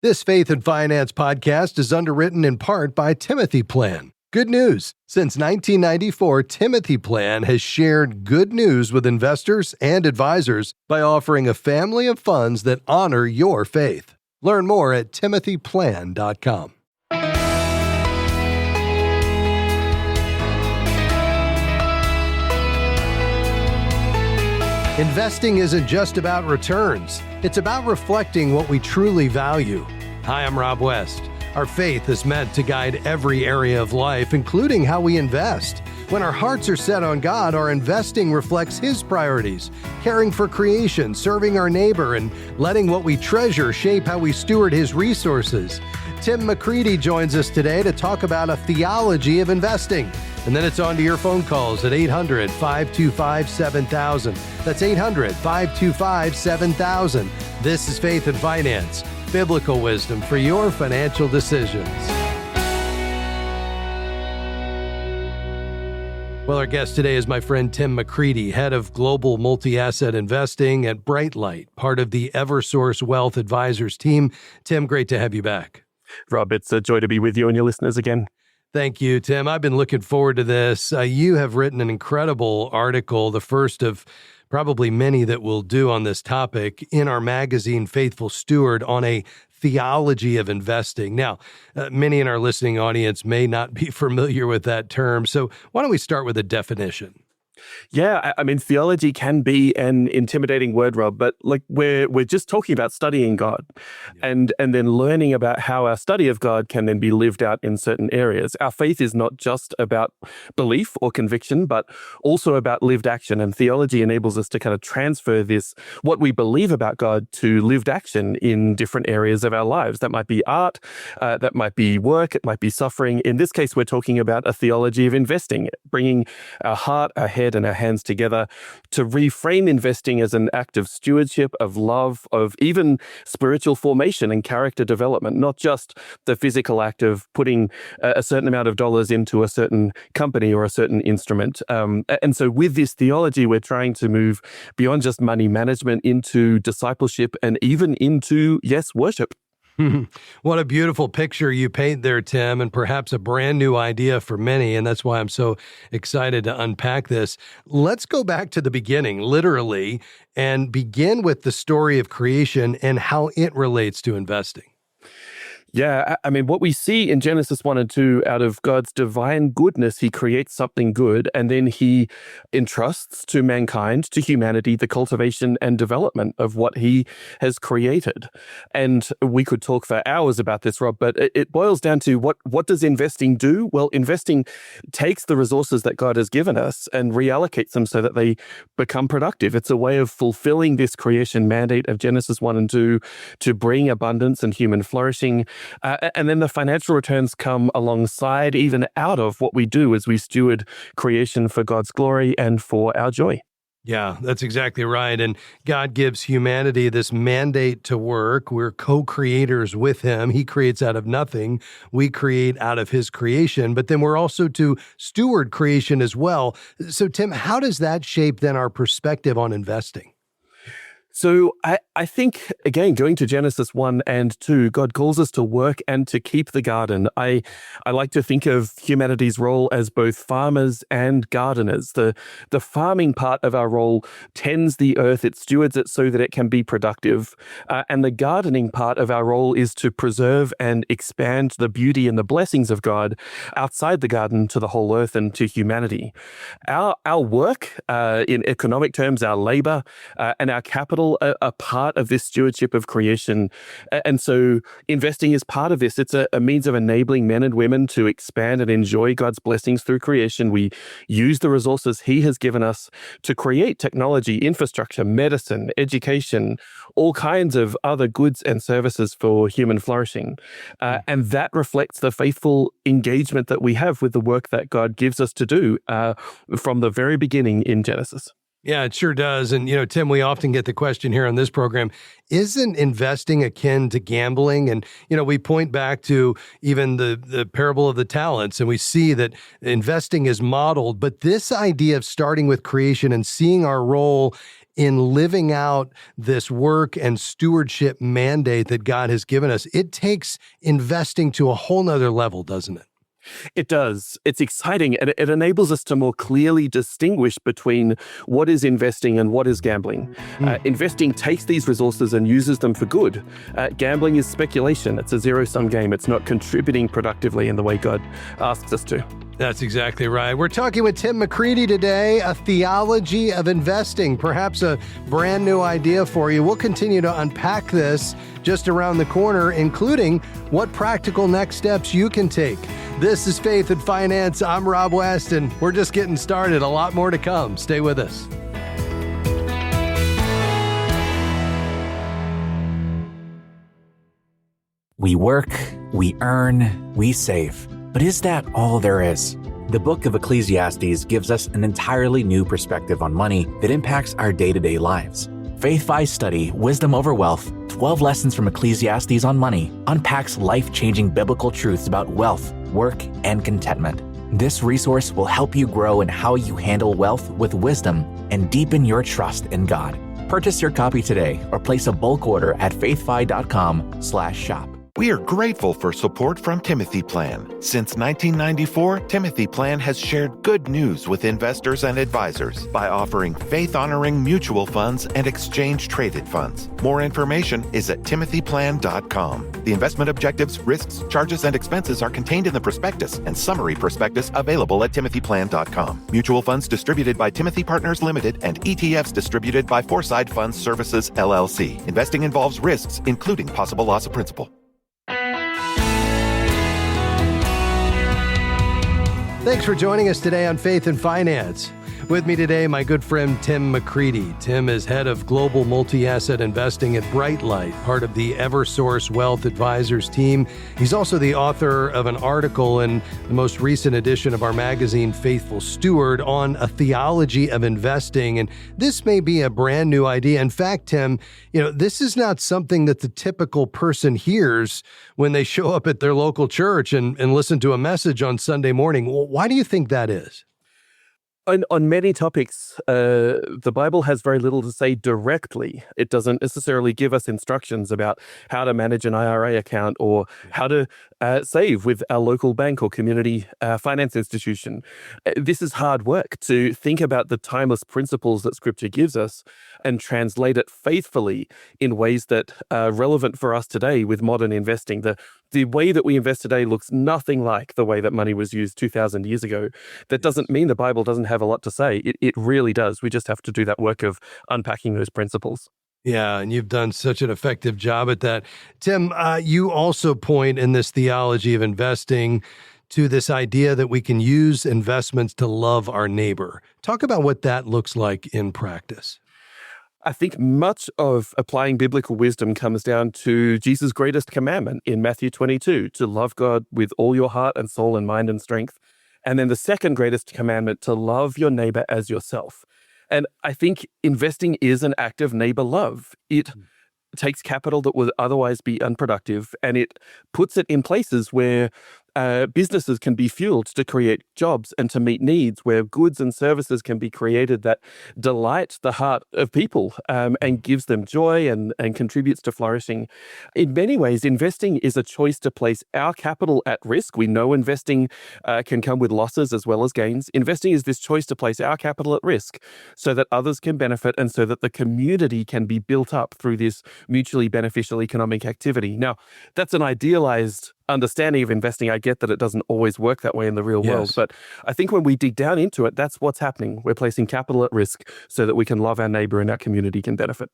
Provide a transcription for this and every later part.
This Faith and Finance podcast is underwritten in part by Timothy Plan. Good news. Since 1994, Timothy Plan has shared good news with investors and advisors by offering a family of funds that honor your faith. Learn more at timothyplan.com. Investing isn't just about returns. It's about reflecting what we truly value. Hi, I'm Rob West. Our faith is meant to guide every area of life, including how we invest. When our hearts are set on God, our investing reflects His priorities, caring for creation, serving our neighbor, and letting what we treasure shape how we steward His resources. Tim Macready joins us today to talk about a theology of investing. And then it's on to your phone calls at 800-525-7000. That's 800-525-7000. This is Faith and Finance, biblical wisdom for your financial decisions. Well, our guest today is my friend Tim Macready, head of global multi-asset investing at Brightlight, part of the Eversource Wealth Advisors team. Tim, great to have you back. Rob, it's a joy to be with you and your listeners again. Thank you, Tim. I've been looking forward to this. You have written an incredible article, the first of probably many that we'll do on this topic, in our magazine, Faithful Steward, on a theology of investing. Now, many in our listening audience may not be familiar with that term, so why don't we start with a definition? Yeah, I mean, theology can be an intimidating word, Rob, but like we're just talking about studying God and then learning about how our study of God can then be lived out in certain areas. Our faith is not just about belief or conviction, but also about lived action. And theology enables us to kind of transfer this, what we believe about God, to lived action in different areas of our lives. That might be art, that might be work, it might be suffering. In this case, we're talking about a theology of investing, bringing our heart, our head, and our hands together to reframe investing as an act of stewardship, of love, of even spiritual formation and character development, not just the physical act of putting a certain amount of dollars into a certain company or a certain instrument. And so with this theology, we're trying to move beyond just money management into discipleship and even into, yes, worship. What a beautiful picture you paint there, Tim, and perhaps a brand new idea for many, and that's why I'm so excited to unpack this. Let's go back to the beginning, literally, and begin with the story of creation and how it relates to investing. Yeah, I mean, what we see in Genesis 1 and 2, out of God's divine goodness, He creates something good, and then He entrusts to mankind, to humanity, the cultivation and development of what He has created. And we could talk for hours about this, Rob, but it boils down to what does investing do? Well, investing takes the resources that God has given us and reallocates them so that they become productive. It's a way of fulfilling this creation mandate of Genesis 1 and 2 to bring abundance and human flourishing. And then the financial returns come alongside, even out of what we do as we steward creation for God's glory and for our joy. Yeah, that's exactly right. And God gives humanity this mandate to work. We're co-creators with Him. He creates out of nothing. We create out of His creation, but then we're also to steward creation as well. So, Tim, how does that shape then our perspective on investing? So I think, again, going to Genesis 1 and 2, God calls us to work and to keep the garden. I like to think of humanity's role as both farmers and gardeners. The farming part of our role tends the earth, it stewards it so that it can be productive. And the gardening part of our role is to preserve and expand the beauty and the blessings of God outside the garden to the whole earth and to humanity. Our work, in economic terms, our labor and our capital are part of this stewardship of creation. And so investing is part of this. It's a means of enabling men and women to expand and enjoy God's blessings through creation. We use the resources He has given us to create technology, infrastructure, medicine, education, all kinds of other goods and services for human flourishing. And that reflects the faithful engagement that we have with the work that God gives us to do from the very beginning in Genesis. Yeah, it sure does. And, Tim, we often get the question here on this program, isn't investing akin to gambling? And, we point back to even the parable of the talents, and we see that investing is modeled. But this idea of starting with creation and seeing our role in living out this work and stewardship mandate that God has given us, it takes investing to a whole nother level, doesn't it? It does. It's exciting, and it enables us to more clearly distinguish between what is investing and what is gambling. Investing takes these resources and uses them for good. Gambling is speculation. It's a zero-sum game. It's not contributing productively in the way God asks us to. That's exactly right. We're talking with Tim Macready today, a theology of investing, perhaps a brand new idea for you. We'll continue to unpack this just around the corner, including what practical next steps you can take. This is Faith and Finance. I'm Rob West, and we're just getting started. A lot more to come. Stay with us. We work, we earn, we save. But is that all there is? The book of Ecclesiastes gives us an entirely new perspective on money that impacts our day-to-day lives. Faith Fi Study, Wisdom Over Wealth, 12 Lessons from Ecclesiastes on Money, unpacks life-changing biblical truths about wealth, work, and contentment. This resource will help you grow in how you handle wealth with wisdom and deepen your trust in God. Purchase your copy today or place a bulk order at faithfi.com/shop. We are grateful for support from Timothy Plan. Since 1994, Timothy Plan has shared good news with investors and advisors by offering faith-honoring mutual funds and exchange-traded funds. More information is at timothyplan.com. The investment objectives, risks, charges, and expenses are contained in the prospectus and summary prospectus available at timothyplan.com. Mutual funds distributed by Timothy Partners Limited and ETFs distributed by Foreside Funds Services, LLC. Investing involves risks, including possible loss of principal. Thanks for joining us today on Faith and Finance. With me today, my good friend Tim Macready. Tim is head of global multi-asset investing at Brightlight, part of the Eversource Wealth Advisors team. He's also the author of an article in the most recent edition of our magazine, Faithful Steward, on a theology of investing. And this may be a brand new idea. In fact, Tim, this is not something that the typical person hears when they show up at their local church and listen to a message on Sunday morning. Why do you think that is? On many topics, the Bible has very little to say directly. It doesn't necessarily give us instructions about how to manage an IRA account or how to save with our local bank or community finance institution. This is hard work to think about the timeless principles that Scripture gives us and translate it faithfully in ways that are relevant for us today with modern investing. The way that we invest today looks nothing like the way that money was used 2,000 years ago. That doesn't mean the Bible doesn't have a lot to say. It really does. We just have to do that work of unpacking those principles. Yeah, and you've done such an effective job at that. Tim, you also point in this theology of investing to this idea that we can use investments to love our neighbor. Talk about what that looks like in practice. I think much of applying biblical wisdom comes down to Jesus' greatest commandment in Matthew 22, to love God with all your heart and soul and mind and strength. And then the second greatest commandment, to love your neighbor as yourself. And I think investing is an act of neighbor love. It takes capital that would otherwise be unproductive, and it puts it in places where businesses can be fueled to create jobs and to meet needs, where goods and services can be created that delight the heart of people and gives them joy and contributes to flourishing. In many ways, investing is a choice to place our capital at risk. We know investing can come with losses as well as gains. Investing is this choice to place our capital at risk so that others can benefit and so that the community can be built up through this mutually beneficial economic activity. Now, that's an idealized understanding of investing. I get that it doesn't always work that way in the real world, but I think when we dig down into it, that's what's happening. We're placing capital at risk so that we can love our neighbor and our community can benefit.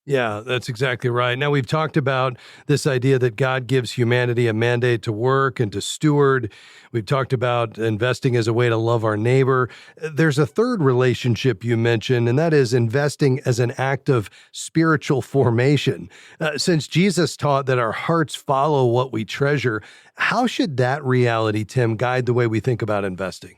Yeah, that's exactly right. Now, we've talked about this idea that God gives humanity a mandate to work and to steward. We've talked about investing as a way to love our neighbor. There's a third relationship you mentioned, and that is investing as an act of spiritual formation. Since Jesus taught that our hearts follow what we treasure, how should that reality, Tim, guide the way we think about investing?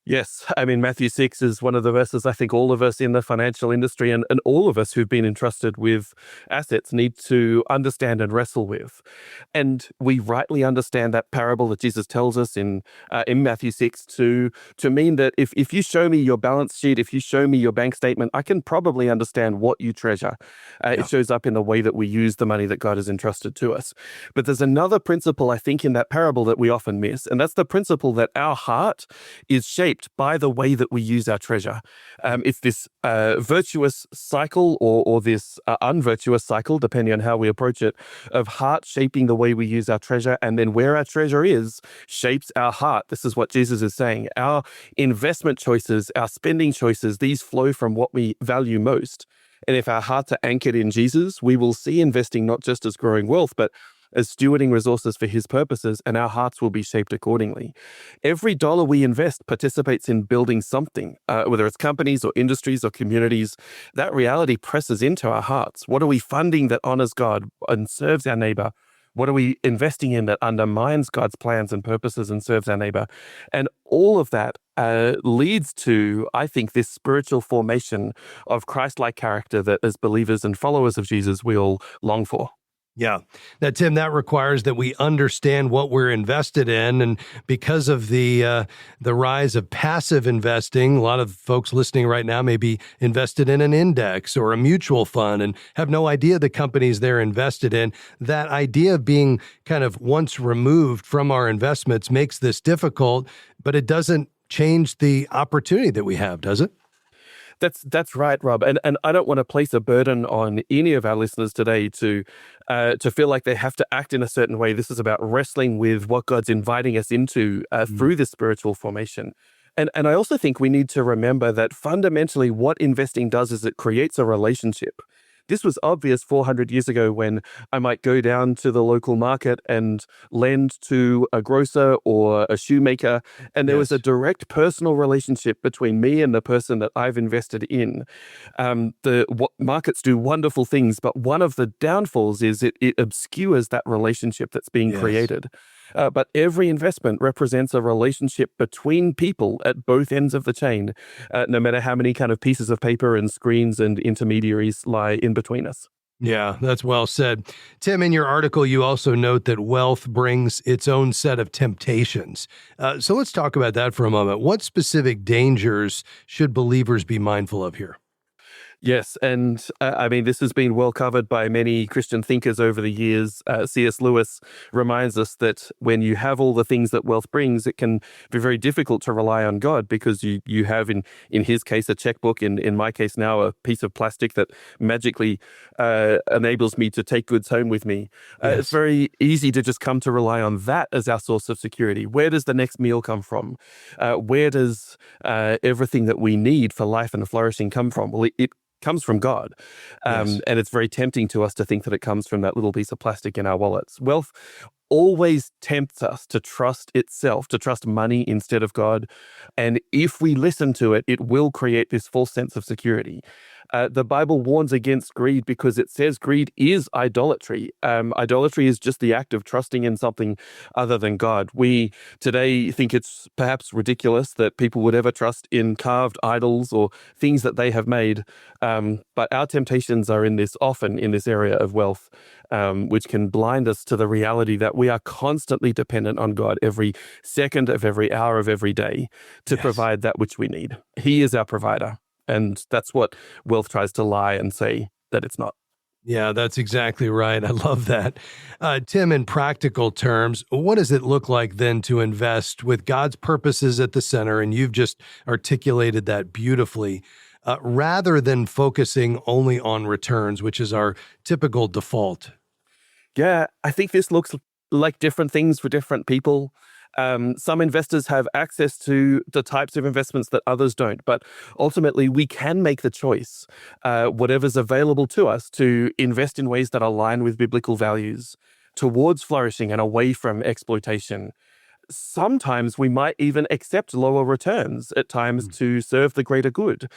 Yes, I mean, Matthew 6 is one of the verses I think all of us in the financial industry and all of us who've been entrusted with assets need to understand and wrestle with. And we rightly understand that parable that Jesus tells us in Matthew 6 to mean that if you show me your balance sheet, if you show me your bank statement, I can probably understand what you treasure. It shows up in the way that we use the money that God has entrusted to us. But there's another principle, I think, in that parable that we often miss, and that's the principle that our heart is shaped by the way that we use our treasure. It's this virtuous cycle or this unvirtuous cycle, depending on how we approach it, of heart shaping the way we use our treasure. And then where our treasure is shapes our heart. This is what Jesus is saying. Our investment choices, our spending choices, these flow from what we value most. And if our hearts are anchored in Jesus, we will see investing not just as growing wealth, but as stewarding resources for his purposes, and our hearts will be shaped accordingly. Every dollar we invest participates in building something, whether it's companies or industries or communities. That reality presses into our hearts. What are we funding that honors God and serves our neighbor? What are we investing in that undermines God's plans and purposes and serves our neighbor? And all of that leads to, I think, this spiritual formation of Christ-like character that as believers and followers of Jesus, we all long for. Yeah. Now, Tim, that requires that we understand what we're invested in. And because of the rise of passive investing, a lot of folks listening right now may be invested in an index or a mutual fund and have no idea the companies they're invested in. That idea of being kind of once removed from our investments makes this difficult, but it doesn't change the opportunity that we have, does it? That's right, Rob. And I don't want to place a burden on any of our listeners today to feel like they have to act in a certain way. This is about wrestling with what God's inviting us into through this spiritual formation. And I also think we need to remember that fundamentally what investing does is it creates a relationship. This was obvious 400 years ago when I might go down to the local market and lend to a grocer or a shoemaker, and there was a direct personal relationship between me and the person that I've invested in. Markets do wonderful things, but one of the downfalls is it obscures that relationship that's being created. But every investment represents a relationship between people at both ends of the chain, no matter how many kind of pieces of paper and screens and intermediaries lie in between us. Yeah, that's well said. Tim, in your article, you also note that wealth brings its own set of temptations. So let's talk about that for a moment. What specific dangers should believers be mindful of here? Yes, and I mean, this has been well covered by many Christian thinkers over the years. C.S. Lewis reminds us that when you have all the things that wealth brings, it can be very difficult to rely on God because you have, in his case, a checkbook, in my case now, a piece of plastic that magically enables me to take goods home with me. It's very easy to just come to rely on that as our source of security. Where does the next meal come from? Where does everything that we need for life and flourishing come from? Well, it comes from God. And it's very tempting to us to think that it comes from that little piece of plastic in our wallets. Wealth always tempts us to trust itself, to trust money instead of God. And if we listen to it, it will create this false sense of security. The Bible warns against greed because it says greed is idolatry. Idolatry is just the act of trusting in something other than God. We today think it's perhaps ridiculous that people would ever trust in carved idols or things that they have made. But our temptations are often in this area of wealth, which can blind us to the reality that we are constantly dependent on God every second of every hour of every day to provide that which we need. He is our provider. And that's what wealth tries to lie and say that it's not. Yeah, that's exactly right. I love that. Tim, in practical terms, what does it look like then to invest with God's purposes at the center? And you've just articulated that beautifully, rather than focusing only on returns, which is our typical default. Yeah, I think this looks like different things for different people. Some investors have access to the types of investments that others don't, but ultimately we can make the choice, whatever's available to us, to invest in ways that align with biblical values towards flourishing and away from exploitation. sometimes we might even accept lower returns at times to serve the greater good.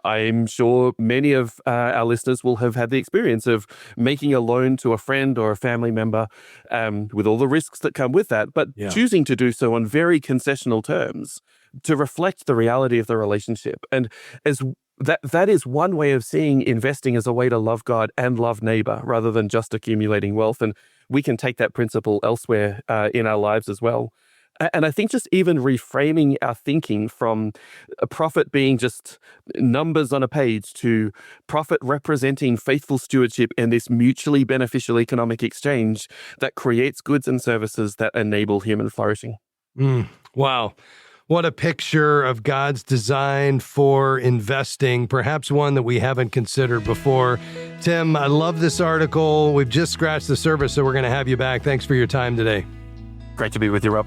I'm sure many of our listeners will have had the experience of making a loan to a friend or a family member with all the risks that come with that, but choosing to do so on very concessional terms to reflect the reality of the relationship. And as that is one way of seeing investing as a way to love God and love neighbor rather than just accumulating wealth. And we can take that principle elsewhere in our lives as well. And I think just even reframing our thinking from a profit being just numbers on a page to profit representing faithful stewardship and this mutually beneficial economic exchange that creates goods and services that enable human flourishing. Wow. What a picture of God's design for investing, perhaps one that we haven't considered before. Tim, I love this article. We've just scratched the surface, so we're going to have you back. Thanks for your time today. Great to be with you, Rob.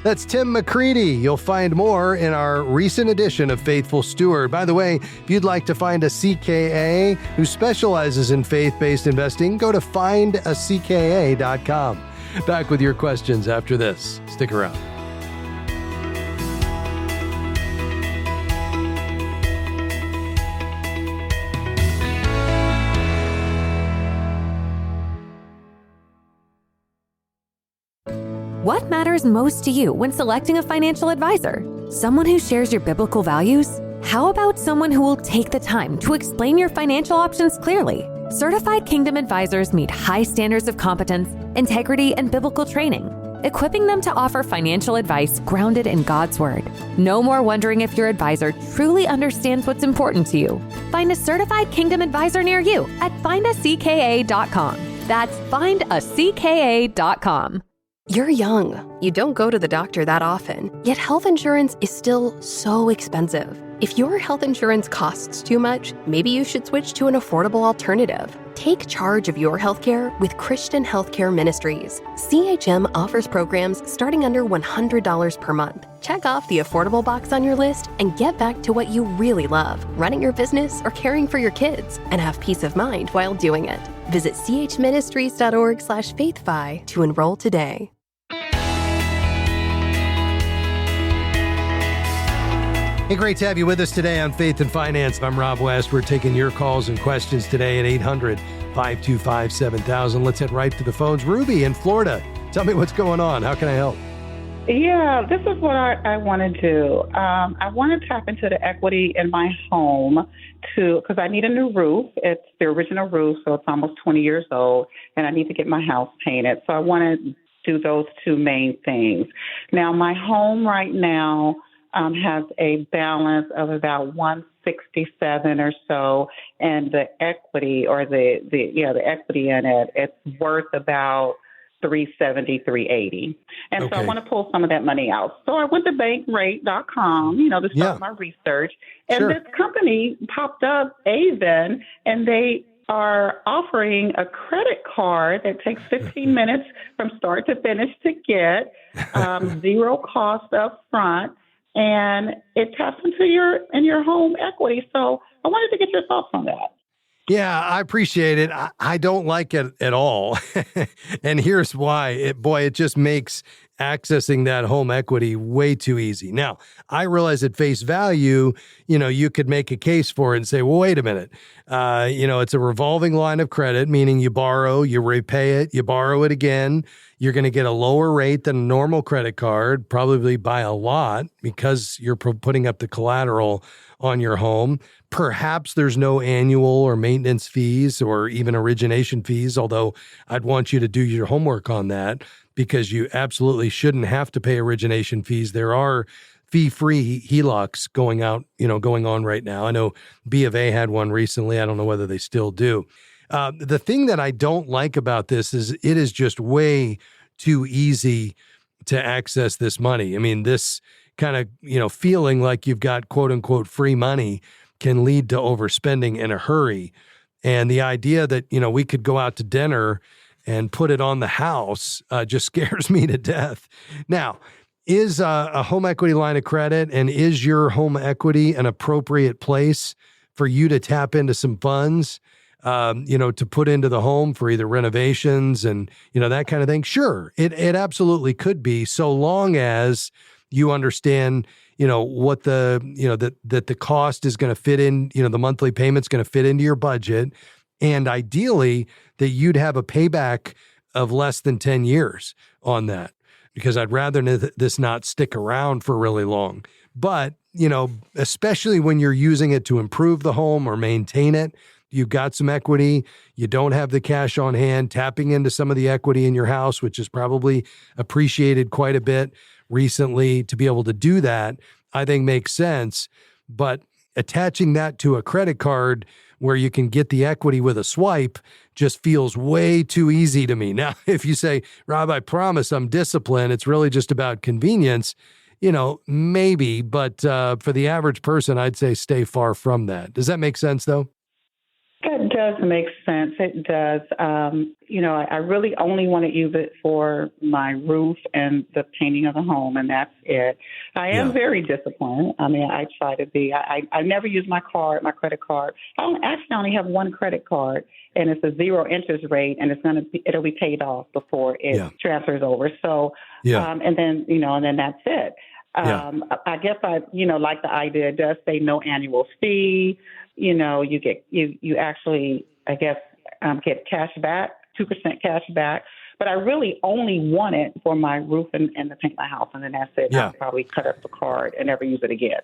That's Tim Macready. You'll find more in our recent edition of Faithful Steward. By the way, if you'd like to find a CKA who specializes in faith-based investing, go to findacka.com. Back with your questions after this. Stick around. What matters most to you when selecting a financial advisor? Someone who shares your biblical values? How about someone who will take the time to explain your financial options clearly? Certified Kingdom advisors meet high standards of competence, integrity, and biblical training, equipping them to offer financial advice grounded in God's Word. No more wondering if your advisor truly understands what's important to you. Find a certified Kingdom advisor near you at findacka.com. That's findacka.com. You're young. You don't go to the doctor that often, yet health insurance is still so expensive. If your health insurance costs too much, maybe you should switch to an affordable alternative. Take charge of your healthcare with Christian Healthcare Ministries. CHM offers programs starting under $100 per month. Check off the affordable box on your list and get back to what you really love, running your business or caring for your kids, and have peace of mind while doing it. Visit chministries.org/faithfi to enroll today. Hey, great to have you with us today on Faith and Finance. I'm Rob West. We're taking your calls and questions today at 800-525-7000. Let's head right to the phones. Ruby in Florida, tell me what's going on. How can I help? Yeah, this is what I want to do. I want to tap into the equity in my home because I need a new roof. It's the original roof, so it's almost 20 years old, and I need to get my house painted. So I want to do those two main things. Now, my home right now has a balance of about 167 or so, and the equity or the equity in it, it's worth about 370, 380. And so I want to pull some of that money out. So I went to bankrate.com, to start my research. And this company popped up, Avon, and they are offering a credit card that takes 15 minutes from start to finish to get, zero cost up front, and it taps into your home equity. So I wanted to get your thoughts on that. Yeah, I appreciate it. I don't like it at all. And here's why. It just makes accessing that home equity way too easy. Now, I realize at face value, you could make a case for it and say, well, wait a minute. It's a revolving line of credit, meaning you borrow, you repay it, you borrow it again. You're going to get a lower rate than a normal credit card, probably by a lot, because you're putting up the collateral on your home. Perhaps there's no annual or maintenance fees or even origination fees, although I'd want you to do your homework on that because you absolutely shouldn't have to pay origination fees. There are fee-free HELOCs going on right now. I know B of A had one recently. I don't know whether they still do. The thing that I don't like about this is it is just way too easy to access this money. I mean, this kind of, feeling like you've got quote unquote free money can lead to overspending in a hurry. And the idea that, we could go out to dinner and put it on the house just scares me to death. Now, is a home equity line of credit and is your home equity an appropriate place for you to tap into some funds? to put into the home for either renovations and, that kind of thing. Sure, it absolutely could be, so long as you understand, what that the cost is going to fit in, the monthly payment's going to fit into your budget. And ideally that you'd have a payback of less than 10 years on that, because I'd rather this not stick around for really long. But, especially when you're using it to improve the home or maintain it, you've got some equity, you don't have the cash on hand, tapping into some of the equity in your house, which is probably appreciated quite a bit recently, to be able to do that, I think makes sense. But attaching that to a credit card where you can get the equity with a swipe just feels way too easy to me. Now, if you say, Rob, I promise I'm disciplined, it's really just about convenience, maybe, but for the average person, I'd say stay far from that. Does that make sense, though? It does make sense. It does. I really only want to use it for my roof and the painting of the home, and that's it. I am very disciplined. I mean, I try to be. I never use my credit card. I only have one credit card, and it's a 0 interest rate, and it'll be paid off before it transfers over. So, and then that's it. I guess like the idea, it does say no annual fee. You actually, I guess, get cash back, 2% cash back. But I really only want it for my roof and to paint my house, and then that's it. I'll probably cut up the card and never use it again.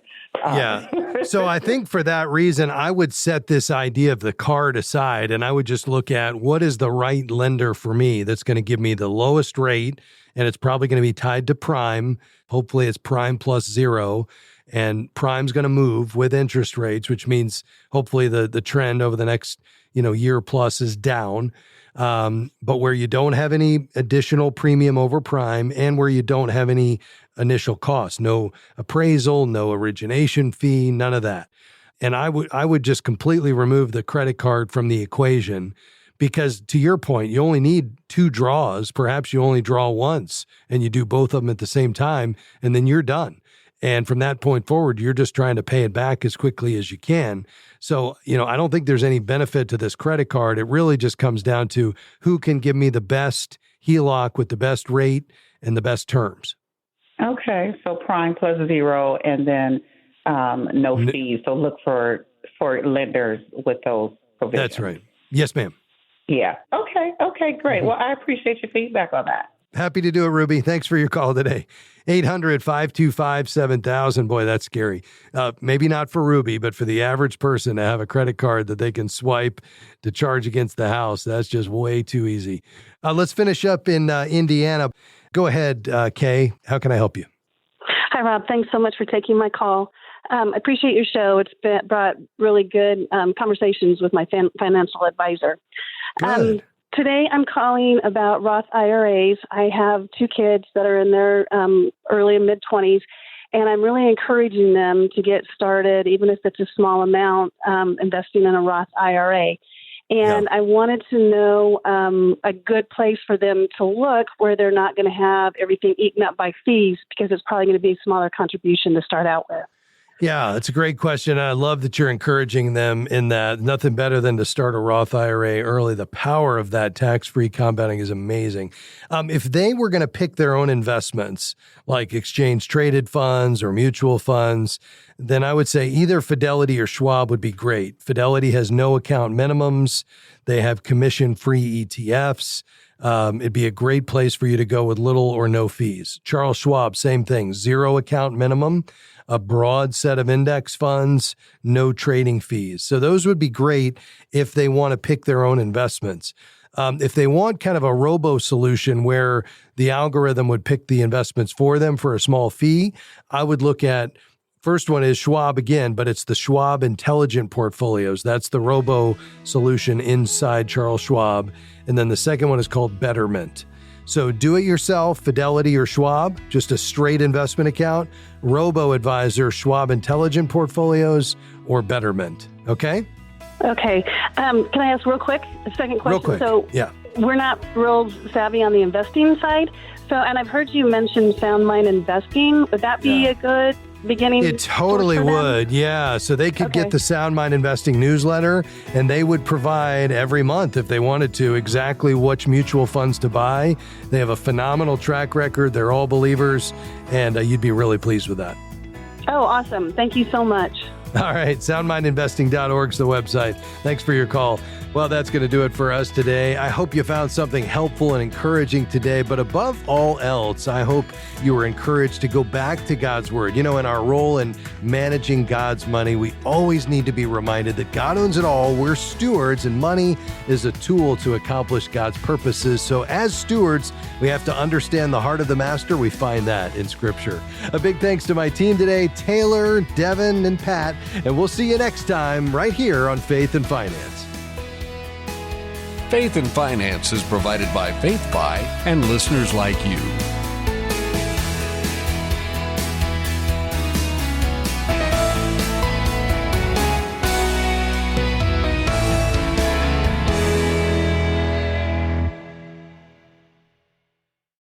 So I think for that reason, I would set this idea of the card aside, and I would just look at what is the right lender for me that's going to give me the lowest rate, and it's probably going to be tied to prime. Hopefully it's prime plus 0. And prime's going to move with interest rates, which means hopefully the trend over the next, year plus is down. But where you don't have any additional premium over prime, and where you don't have any initial cost, no appraisal, no origination fee, none of that. And I would just completely remove the credit card from the equation, because to your point, you only need 2 draws. Perhaps you only draw once and you do both of them at the same time, and then you're done. And from that point forward, you're just trying to pay it back as quickly as you can. So, I don't think there's any benefit to this credit card. It really just comes down to who can give me the best HELOC with the best rate and the best terms. Okay. So prime plus 0, and then no fees. So look for lenders with those provisions. That's right. Yes, ma'am. Yeah. Okay, great. Well, I appreciate your feedback on that. Happy to do it, Ruby. Thanks for your call today. 800-525-7000. Boy, that's scary. Maybe not for Ruby, but for the average person to have a credit card that they can swipe to charge against the house, that's just way too easy. Let's finish up in Indiana. Go ahead, Kay. How can I help you? Hi, Rob. Thanks so much for taking my call. I appreciate your show. It's brought really good conversations with my financial advisor. Good. Today, I'm calling about Roth IRAs. I have 2 kids that are in their early and mid-20s, and I'm really encouraging them to get started, even if it's a small amount, investing in a Roth IRA. And I wanted to know a good place for them to look where they're not going to have everything eaten up by fees, because it's probably going to be a smaller contribution to start out with. Yeah, it's a great question. I love that you're encouraging them in that. Nothing better than to start a Roth IRA early. The power of that tax-free compounding is amazing. If they were going to pick their own investments, like exchange-traded funds or mutual funds, then I would say either Fidelity or Schwab would be great. Fidelity has no account minimums. They have commission-free ETFs. It'd be a great place for you to go with little or no fees. Charles Schwab, same thing, 0 account minimum, a broad set of index funds, no trading fees. So those would be great if they want to pick their own investments. If they want kind of a robo solution where the algorithm would pick the investments for them for a small fee, I would look at, first one is Schwab again, but it's the Schwab Intelligent Portfolios. That's the robo solution inside Charles Schwab. And then the second one is called Betterment. So do it yourself, Fidelity or Schwab, just a straight investment account, robo-advisor, Schwab Intelligent Portfolios, or Betterment. Okay? Okay. Can I ask real quick, a second question? Real quick, So we're not real savvy on the investing side. So, and I've heard you mention sound mind investing. Would that be a good beginning? It totally source for them? would, yeah. So they could Okay. get the Sound Mind Investing newsletter, and they would provide every month, if they wanted to, exactly which mutual funds to buy. They have a phenomenal track record. They're all believers, and you'd be really pleased with that. Oh, awesome. Thank you so much. All right, soundmindinvesting.org is the website. Thanks for your call. Well, that's going to do it for us today. I hope you found something helpful and encouraging today, but above all else, I hope you were encouraged to go back to God's Word. You know, in our role in managing God's money, we always need to be reminded that God owns it all. We're stewards, and money is a tool to accomplish God's purposes. So as stewards, we have to understand the heart of the master. We find that in Scripture. A big thanks to my team today, Taylor, Devin, and Pat, and we'll see you next time right here on Faith and Finance. Faith and Finance is provided by Faith By and listeners like you.